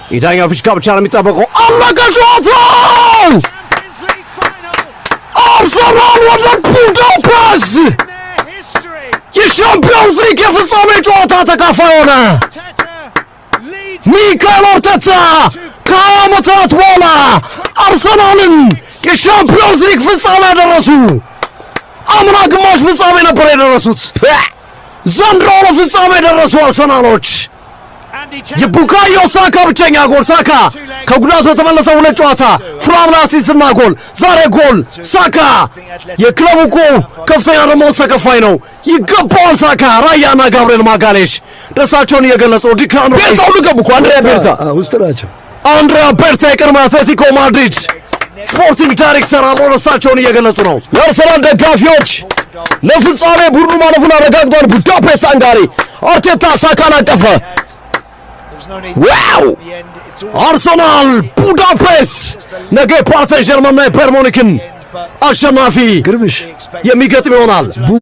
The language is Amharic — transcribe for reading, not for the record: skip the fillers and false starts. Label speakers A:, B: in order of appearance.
A: የዳኛ ፊሽካ ብቻ ነው የሚጠበቀው። አለቀ ጨዋታው። አርሰናል ወደ ቡዳፔስት የሻምፒዮንስ ሊግ የፍጻሜ ጨዋታ ተካፋይ ሆነ። ሚካኤል አርቴታ ከዓመታት በኋላ አርሰናልን የሻምፒዮንስ ሊግ ፍጻሜ ያደረሱ። አምና ግማሽ ፍጻሜ ነበር የደረሱት። ዘንድሮ ለፍጻሜ የደረሱ አርሰናሎች የቡካዮ ሳካ ብቸኛ ጎል። ሳካ ከጉዳቱ የተመለሰ ሁለት ጨዋታ ፍራም ለአሲስትና ጎል፣ ዛሬ ጎል። ሳካ የክለቡ እኮ ከፍተኛ ደሞዝ ተከፋይ ነው፣ ይገባዋል። ሳካ ራያና ጋብርኤል ማጋሌሽ ደስታቸውን እየገለጹ ዲክላን ቤርታ ሁሉ ገቡ እኮ አንድሪያ ቤርታ
B: ውስጥ ናቸው።
A: አንድሪያ ቤርታ የቀድሞ አትሌቲኮ ማድሪድ ስፖርቲንግ ዳይሬክተር አብሮ ደስታቸውን እየገለጹ ነው። የአርሰናል ደጋፊዎች ለፍጻሜ ቡድኑ ማለፉን አረጋግጧል። ቡዳፔስት ሃንጋሪ አርቴታ ሳካን አቀፈ። ዋው! አርሰናል ቡዳፔስት ነገ ፓሪስ ሰን ዠርመንና ባየር ሙኒክን አሸናፊ
B: ግርምሽ
A: የሚገጥም ይሆናል።